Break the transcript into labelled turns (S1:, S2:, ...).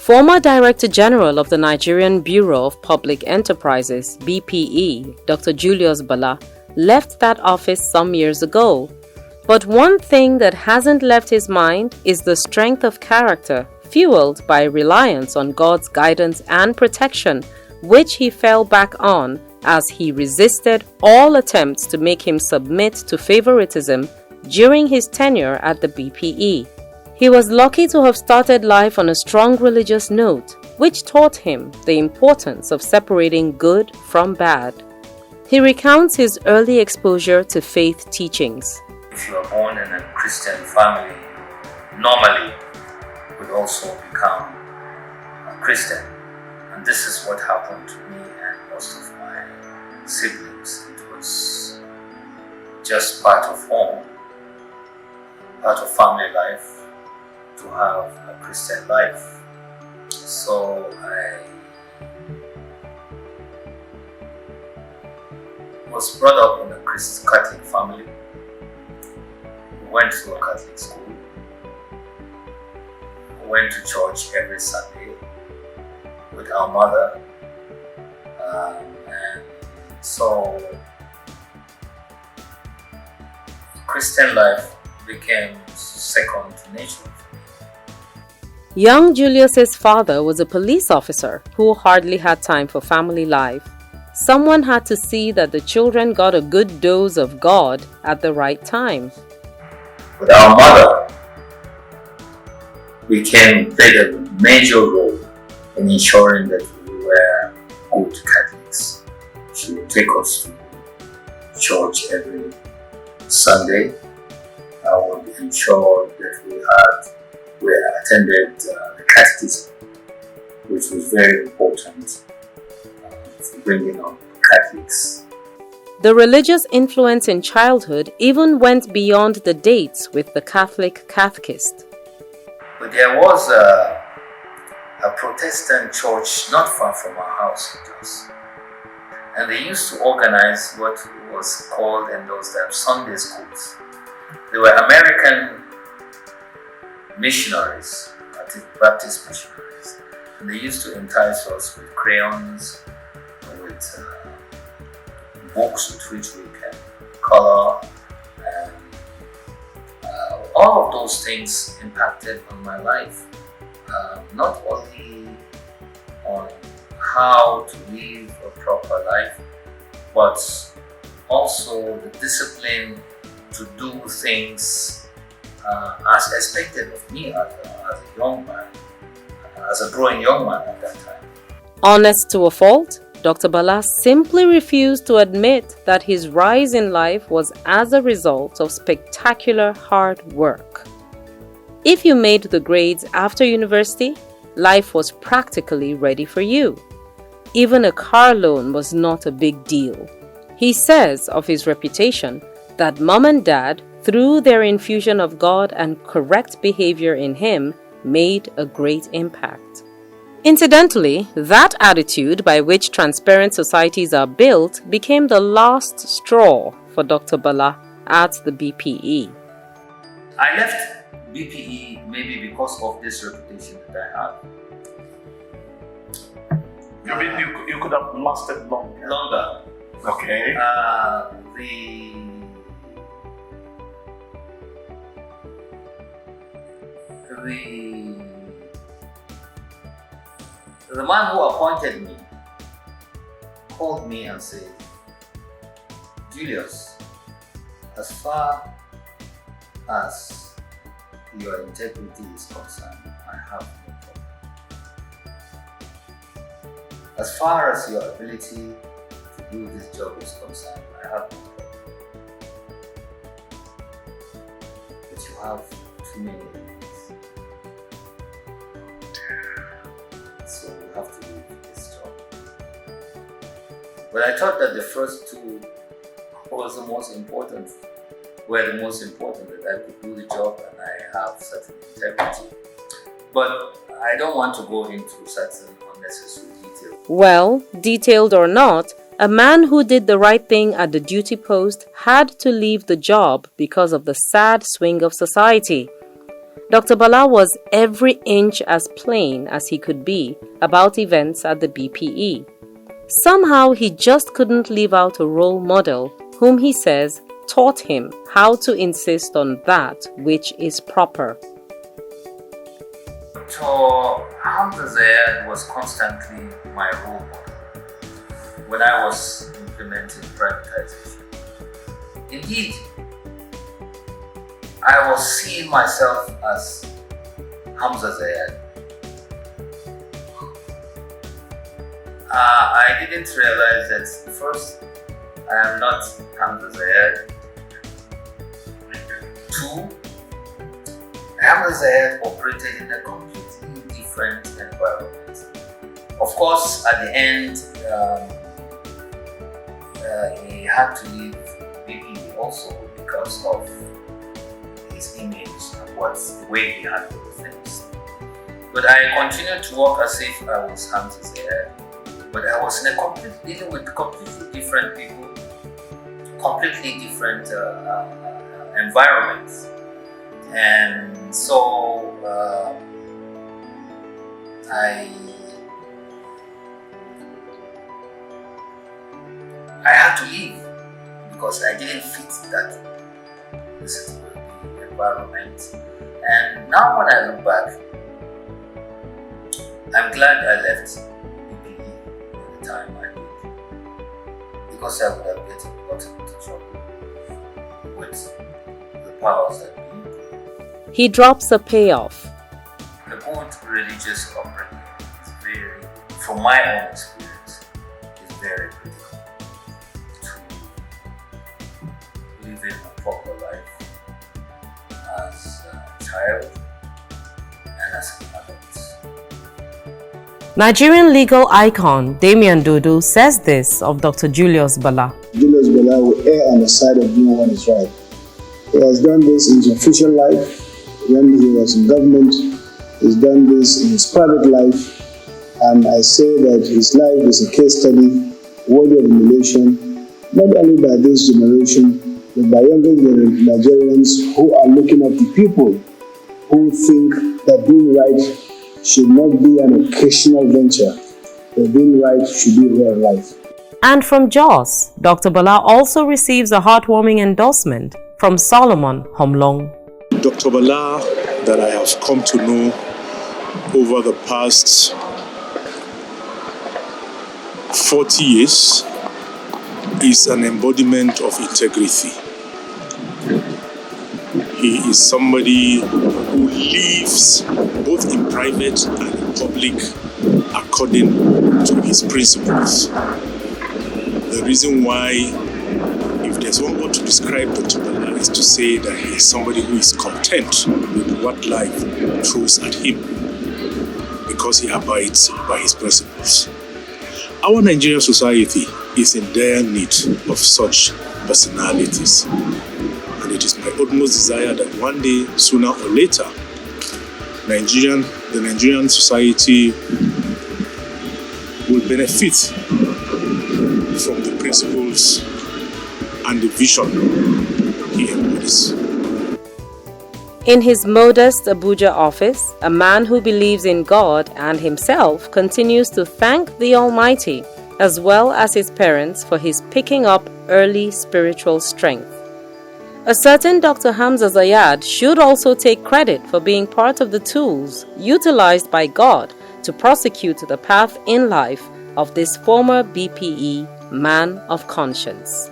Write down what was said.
S1: Former Director General of the Nigerian Bureau of Public Enterprises, BPE, Dr. Julius Bala, left that office some years ago. But one thing that hasn't left his mind is the strength of character, fueled by reliance on God's guidance and protection, which he fell back on as he resisted all attempts to make him submit to favoritism during his tenure at the BPE. He was lucky to have started life on a strong religious note, which taught him the importance of separating good from bad. He recounts his early exposure to faith teachings.
S2: If you are born in a Christian family, normally you would also become a Christian. And this is what happened to me and most of my siblings. It was just part of home, part of family life, to have a Christian life. So I was brought up in a Catholic family. We went to a Catholic school. We went to church every Sunday with our mother. And so Christian life became second nature.
S1: Young Julius's father was a police officer who hardly had time for family life. Someone had to see that the children got a good dose of God at the right time.
S2: But our mother played a major role in ensuring that we were good Catholics. She would take us to church every Sunday. I would ensure that we attended the catechism, which was very important for bringing up Catholics.
S1: The religious influence in childhood even went beyond the dates with the Catholic catechist.
S2: But there was a Protestant church not far from our house in Jos. And they used to organize what was called in those times Sunday schools. They were American missionaries, Baptist missionaries. And they used to entice us with crayons, with books with which we can color, and all of those things impacted on my life. Not only on how to live a proper life, but also the discipline to do things as expected of me as a young man, as a growing young man at that time.
S1: Honest to a fault, Dr. Bala simply refused to admit that his rise in life was as a result of spectacular hard work. If you made the grades after university, life was practically ready for you. Even a car loan was not a big deal. He says of his reputation that mom and dad, through their infusion of God and correct behavior in him, made a great impact. Incidentally, that attitude by which transparent societies are built became the last straw for Dr. Bala at the BPE.
S2: I left BPE maybe because of this reputation that I have.
S3: You mean you could have lasted longer?
S2: Longer.
S3: Okay.
S2: The man who appointed me called me and said, Julius, as far as your integrity is concerned, I have no problem. As far as your ability to do this job is concerned, I have no problem. But you have too many enemies. So you have to leave this job. But I thought that the first two were the most important, that I could do the job and I have certain integrity. But I don't want to go into certain unnecessary details.
S1: Well, detailed or not, a man who did the right thing at the duty post had to leave the job because of the sad swing of society. Dr. Bala was every inch as plain as he could be about events at the BPE. Somehow he just couldn't leave out a role model whom he says taught him how to insist on that which is proper.
S2: So Hamza Zayed was constantly my role model when I was implementing privatization. Indeed, I was seeing myself as Hamza Zayed. I didn't realize that first, I am not Hamza Zayed. Two, Hamza Zayed operated in a completely different environment. Of course, at the end, he had to leave BPE also because of his image and the way he handled things. But I continued to work as if I was Hamza Zayed. But I was dealing with completely different people, completely different environments. And so I had to leave because I didn't fit that environment. And now when I look back, I'm glad I left BPE at the time I did, because I would have gotten into trouble with the powers that be.
S1: He drops a payoff.
S2: The good religious upbringing is very, from my own experience, is very critical to living a proper life as a child and as an adult.
S1: Nigerian legal icon Damian Dodo says this of Dr. Julius Bala.
S4: Julius Bala will err on the side of doing what is right. He has done this in his official life, when he was in government. He's done this in his private life, and I say that his life is a case study worthy of emulation, not only by this generation, but by younger Nigerians who are looking up to people who think that doing right should not be an occasional venture, but doing right should be real life.
S1: And from Jos, Dr. Bala also receives a heartwarming endorsement from Solomon Homlong.
S5: Dr. Bala, that I have come to know over the past 40 years, is an embodiment of integrity. He is somebody who lives both in private and in public according to his principles. The reason why, if there's one word to describe Dr. Bala, is to say that he is somebody who is content with what life throws at him because he abides by his principles. Our Nigerian society is in dire need of such personalities. And it is my utmost desire that one day, sooner or later, the Nigerian society will benefit from the principles and the vision he embodies.
S1: In his modest Abuja office, a man who believes in God and himself continues to thank the Almighty, as well as his parents, for his picking up early spiritual strength. A certain Dr. Hamza Zayed should also take credit for being part of the tools utilized by God to prosecute the path in life of this former BPE man of conscience.